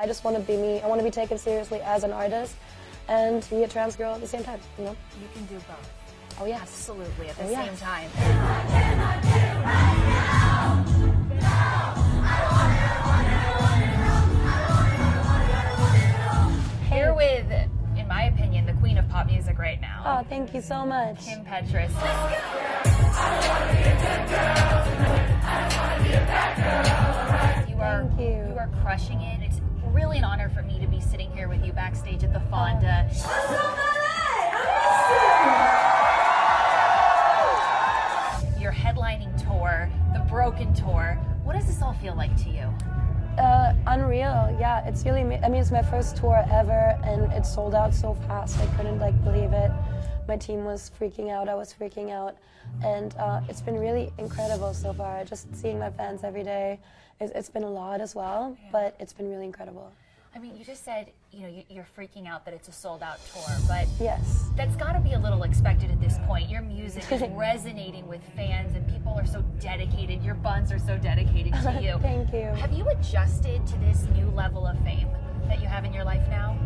I just want to be me. I want to be taken seriously as an artist and be a trans girl at the same time, you know? You can do both. Oh, yeah. Absolutely, at the same time. Here with, in my opinion, the queen of pop music right now. Oh, thank you so much. Kim Petras. You are crushing it. It's really an honor for me to be sitting here with you backstage at the Fonda. Your headlining tour, the Broken tour. What does this all feel like to you? Unreal, yeah. It's really, I mean, it's my first tour ever, and it sold out so fast. I couldn't, believe it. My team was freaking out, I was freaking out, and it's been really incredible so far. Just seeing my fans every day, it's been a lot as well, but it's been really incredible. I mean, you just said, you're freaking out that it's a sold-out tour, but yes, that's got to be a little expected at this point. Your music is resonating with fans, and people are so dedicated. Your buns are so dedicated to you. Thank you. Have you adjusted to this new level of fame that you have in your life now?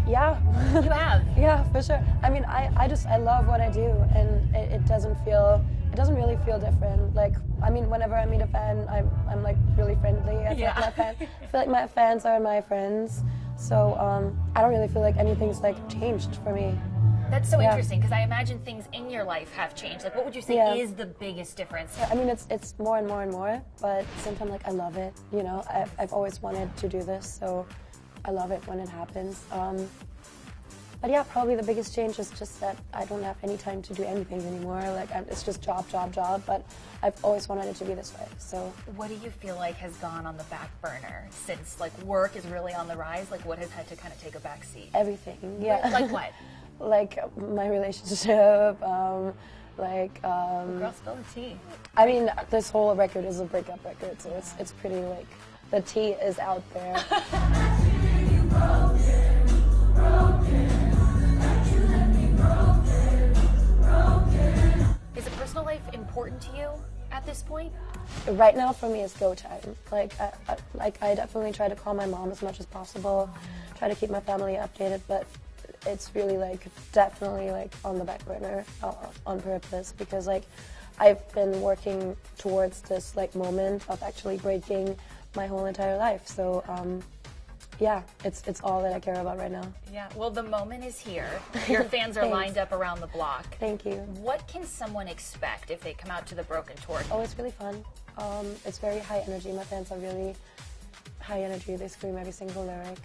Yeah. You have? Yeah, for sure. I mean, I love what I do, and it doesn't really feel different. Whenever I meet a fan, I'm really friendly. I feel like my fans are my friends. So I don't really feel like anything's changed for me. That's so interesting, because I imagine things in your life have changed. What would you say is the biggest difference? Yeah, I mean, it's more and more and more, but at the same time, I love it. I've always wanted to do this, so I love it when it happens. But yeah, probably the biggest change is just that I don't have any time to do anything anymore. It's just job, but I've always wanted it to be this way. So, what do you feel like has gone on the back burner since work is really on the rise? What has had to kind of take a back seat? Everything, yeah. Like what? My relationship. Girl, spill the tea. I mean, this whole record is a breakup record, so it's pretty the tea is out there. Is it personal life important to you at this point? Right now, for me, it's go time. I definitely try to call my mom as much as possible, try to keep my family updated, but it's really definitely on the back burner on purpose, because I've been working towards this moment of actually breaking my whole entire life. So yeah, it's all that I care about right now. Yeah, well, the moment is here. Your fans are lined up around the block. Thank you. What can someone expect if they come out to the Broken tour? Oh, it's really fun. It's very high energy. My fans are really high energy. They scream every single lyric.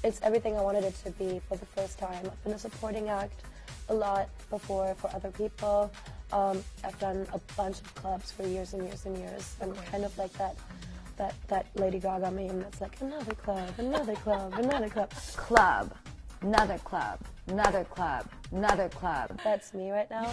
It's everything I wanted it to be for the first time. I've been a supporting act a lot before for other people. I've done a bunch of clubs for years and years and years. I'm kind of like that Lady Gaga meme that's another club, another club, another club. Club, another club, another club, another club. That's me right now.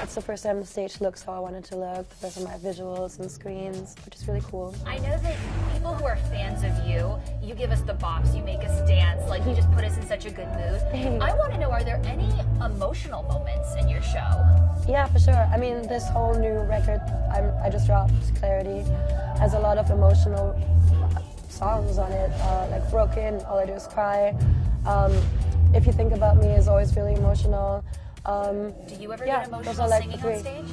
It's the first time the stage looks how I want it to look, the first time I have visuals and screens, which is really cool. I know that people who are fans of you, you give us the bops, you make us dance, you just put us in such a good mood. I want to know, are there any emotional moments in your show? Yeah, for sure. I mean, this whole new record I just dropped, Clarity, has a lot of emotional songs on it, Broken, All I Do Is Cry. If You Think About Me is always really emotional. Do you ever get emotional singing on stage?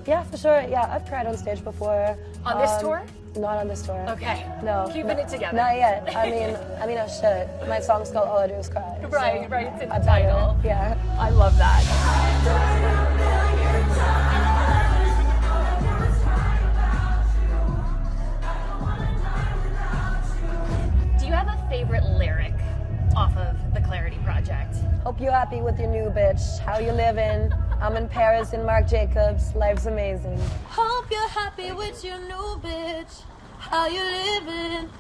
Yeah, for sure. Yeah, I've cried on stage before. On this tour? Not on this tour. Okay. No. Keeping it together. Not yet. I mean, I should. My song's called All I Do Is Cry. Right, so right. It's in the title. Yeah. I love that. Do you have a favorite lyric off of the Clarity project? Hope you're happy with your new bitch. How you living? I'm in Paris in Marc Jacobs. Life's amazing. Hope you're happy with your new bitch. How you living?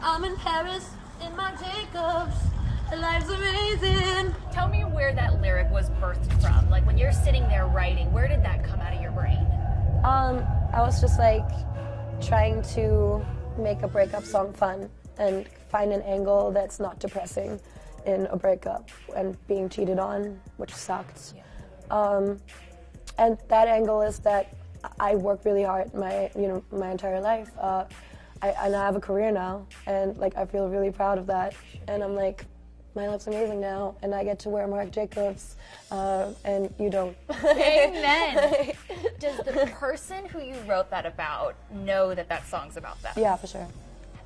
I'm in Paris in Marc Jacobs. Life's amazing. Tell me where that lyric was birthed from. When you're sitting there writing, where did that come out of your brain? I was just trying to make a breakup song fun and find an angle that's not depressing in a breakup and being cheated on, which sucked. Yeah. And that angle is that I worked really hard my entire life. And I have a career now, and like I feel really proud of that. And I'm like, my life's amazing now, and I get to wear Marc Jacobs, and you don't. Amen. Does the person who you wrote that about know that that song's about them? Yeah, for sure.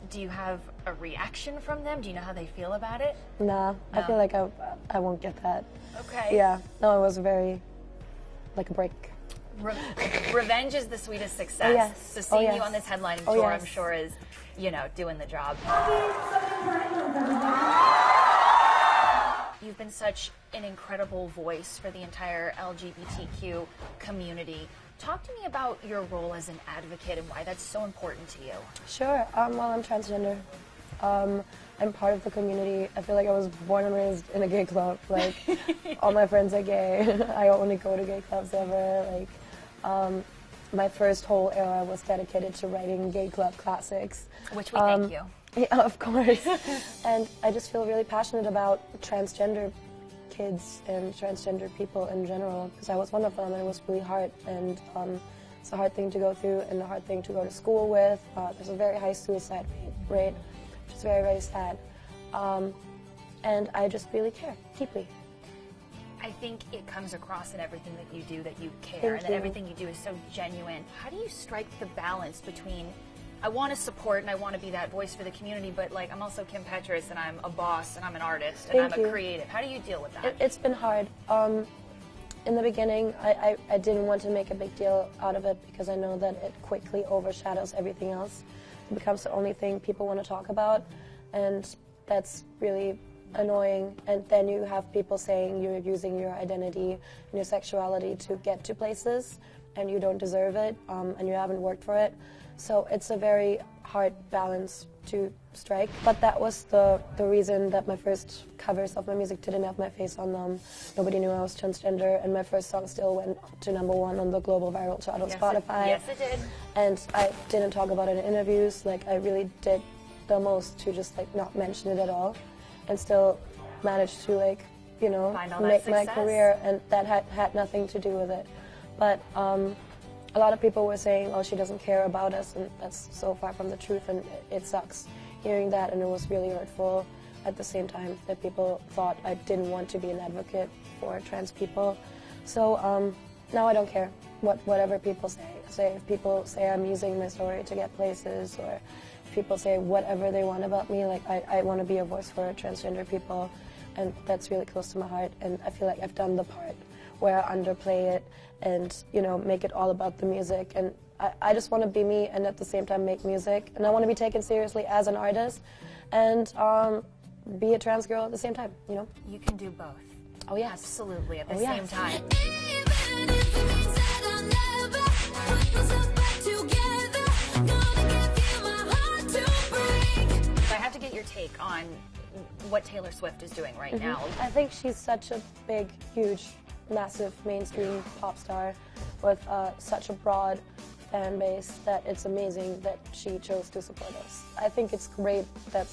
Do you have a reaction from them? Do you know how they feel about it? Nah, No. I feel like I won't get that. Okay. Yeah, no, it was very, like a break. Revenge is the sweetest success. Oh, yes. So seeing Oh, you yes. on this headlining Oh, tour, yes. I'm sure is, doing the job. You've been such an incredible voice for the entire LGBTQ community. Talk to me about your role as an advocate and why that's so important to you. Sure. Well, I'm transgender. I'm part of the community. I feel like I was born and raised in a gay club. Like, all my friends are gay. I only go to gay clubs ever. Like, my first whole era was dedicated to writing gay club classics. Which we thank you. Yeah, of course. And I just feel really passionate about transgender kids and transgender people in general, because I was one of them, and it was really hard. And it's a hard thing to go through and a hard thing to go to school with. There's a very high suicide rate, which is very, very sad. And I just really care deeply. I think it comes across in everything that you do that you care, Thank and that you. everything you do is so genuine. How do you strike the balance between, I want to support and I want to be that voice for the community, but like I'm also Kim Petras and I'm a boss and I'm an artist and Thank I'm a you. creative. How do you deal with that? It's been hard. In the beginning, I didn't want to make a big deal out of it because I know that it quickly overshadows everything else. It becomes the only thing people want to talk about, and that's really annoying. And then you have people saying you're using your identity and your sexuality to get to places, and you don't deserve it, and you haven't worked for it. So it's a very hard balance to strike. But that was the reason that my first covers of my music didn't have my face on them. Nobody knew I was transgender, and my first song still went to #1 on the global viral chart on Spotify. Yes, it did. And I didn't talk about it in interviews. Like, I really did the most to just like not mention it at all, and still managed to Find all that make my success. career, and that had nothing to do with it. But a lot of people were saying, oh, she doesn't care about us, and that's so far from the truth, and it sucks hearing that, and it was really hurtful at the same time that people thought I didn't want to be an advocate for trans people. So now I don't care whatever people say. If people say I'm using my story to get places, or if people say whatever they want about me, like I want to be a voice for transgender people, and that's really close to my heart, and I feel like I've done the part where I underplay it and, make it all about the music. And I just want to be me and at the same time make music. And I want to be taken seriously as an artist and be a trans girl at the same time, You can do both. Oh, yes. Absolutely, at the Oh, same yes. time. Even if it means that I'll never put myself back together, gonna give you my heart to break. So I have to get your take on what Taylor Swift is doing right now. I think she's such a big, huge, massive mainstream pop star with such a broad fan base that it's amazing that she chose to support us. I think it's great that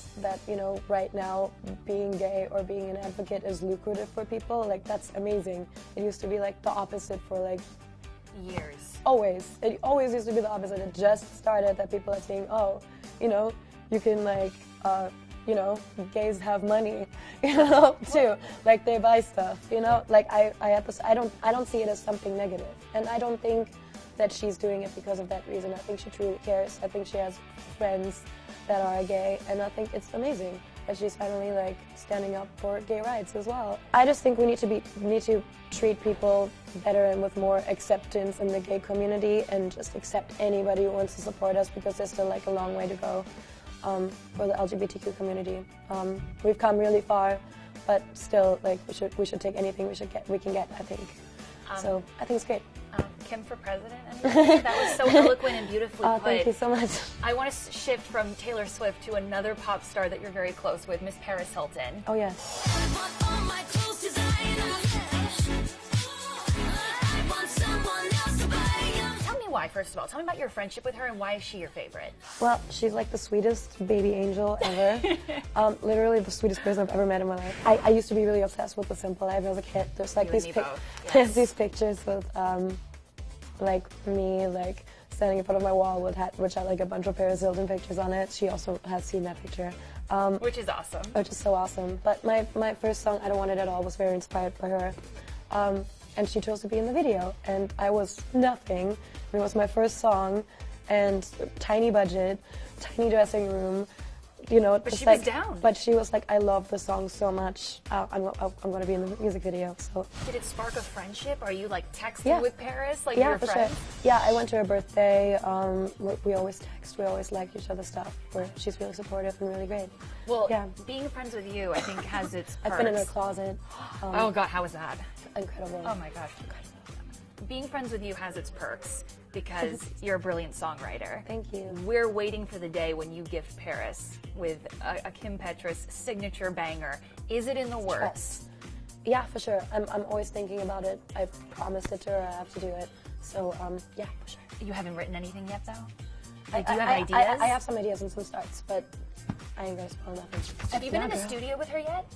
right now being gay or being an advocate is lucrative for people. Like, that's amazing. It used to be like the opposite for like Years. always. It always used to be the opposite. It just started that people are saying, oh, you can like gays have money, too. Like, they buy stuff, Like, I have this. I don't see it as something negative, and I don't think that she's doing it because of that reason. I think she truly cares. I think she has friends that are gay, and I think it's amazing that she's finally like standing up for gay rights as well. I just think we need to treat people better and with more acceptance in the gay community, and just accept anybody who wants to support us, because there's still like a long way to go. For the LGBTQ community, we've come really far, but still, like, we should take anything we can get. I think. So I think it's great. Kim for president? Anything? That was so eloquent and beautifully put. Thank you so much. I want to shift from Taylor Swift to another pop star that you're very close with, Miss Paris Hilton. Oh, yes. I want all my clothes designer. I want someone else to buy them. Tell me why, first of all. Tell me about your friendship with her and why is she your favorite? Well, she's like the sweetest baby angel ever. Literally the sweetest person I've ever met in my life. I used to be really obsessed with The Simple Life as a kid. There's like You and these me both, there's yes. these pictures with like me, like standing in front of my wall which had like a bunch of Paris Hilton pictures on it. She also has seen that picture. Which is awesome. Which is so awesome. But my first song, I Don't Want It At All, was very inspired by her. And she chose to be in the video. And I was nothing. It was my first song, and tiny budget, tiny dressing room. You know, but she like, was down. But she was like, I love the song so much. I'm going to be in the music video. So did it spark a friendship? Are you like texting with Paris, like yeah, your for friends? Sure. Yeah, I went to her birthday. We always text. We always like each other's stuff. She's really supportive and really great. Well, yeah. Being friends with you, I think, has its perks. I've been in her closet. Oh God, how was that? Incredible. Oh my gosh. Being friends with you has its perks because you're a brilliant songwriter. Thank you. We're waiting for the day when you gift Paris with a Kim Petras signature banger. Is it in the works? Yeah, for sure. I'm always thinking about it. I've promised it to her. I have to do it. So, yeah, for sure. You haven't written anything yet, though? Like, do you have ideas? I have some ideas and some starts, but I ain't gonna spoil nothing. Have you been in the studio with her yet?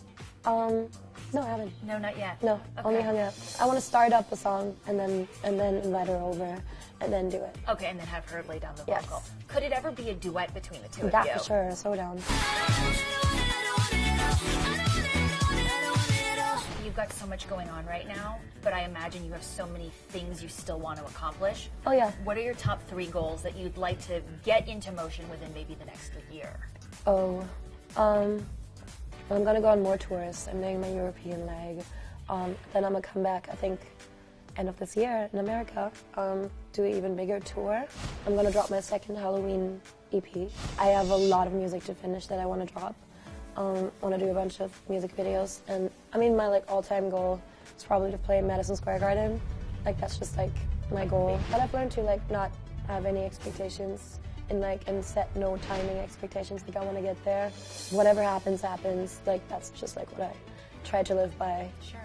No, I haven't. No, not yet. No, okay. Only hung up. I want to start up a song and then invite her over and then do it. Okay, and then have her lay down the Yes. vocal. Could it ever be a duet between the two of you? Yeah, for sure. So down. You've got so much going on right now, but I imagine you have so many things you still want to accomplish. Oh, yeah. What are your top 3 goals that you'd like to get into motion within maybe the next year? Oh, I'm gonna go on more tours. I'm doing my European leg. Then I'm gonna come back, I think, end of this year in America, do an even bigger tour. I'm gonna drop my second Halloween EP. I have a lot of music to finish that I want to drop. I want to do a bunch of music videos, and I mean my like all-time goal is probably to play Madison Square Garden. Like that's just like my goal. But I've learned to like not have any expectations and set no timing expectations. Like I want to get there. Whatever happens, happens. Like that's just like what I try to live by. Sure.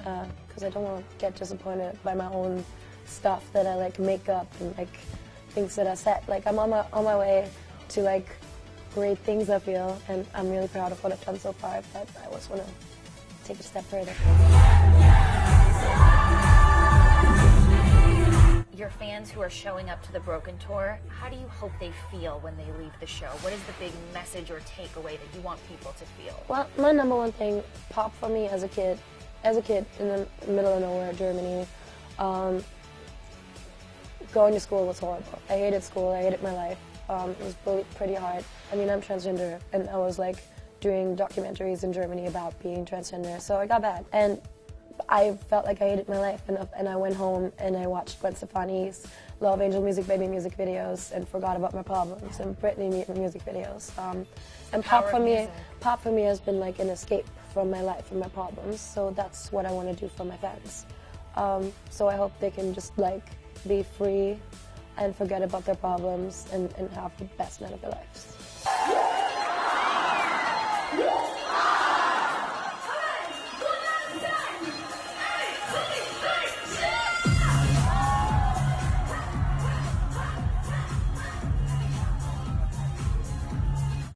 Because I don't want to get disappointed by my own stuff that I like make up and like things that I set. Like I'm on my way to like great things, I feel, and I'm really proud of what I've done so far, but I always want to take it a step further. Your fans who are showing up to the Broken Tour, how do you hope they feel when they leave the show? What is the big message or takeaway that you want people to feel? Well, my number one thing, pop for me as a kid in the middle of nowhere, Germany, going to school was horrible. I hated school, I hated my life. It was really pretty hard. I mean, I'm transgender, and I was like doing documentaries in Germany about being transgender, so it got bad. And I felt like I hated my life, and I went home and I watched Gwen Stefani's Love Angel Music Baby music videos and forgot about my problems, and Britney music videos. And pop for me has been like an escape from my life and my problems, so that's what I want to do for my fans. So I hope they can just like be free and forget about their problems and have the best night of their lives.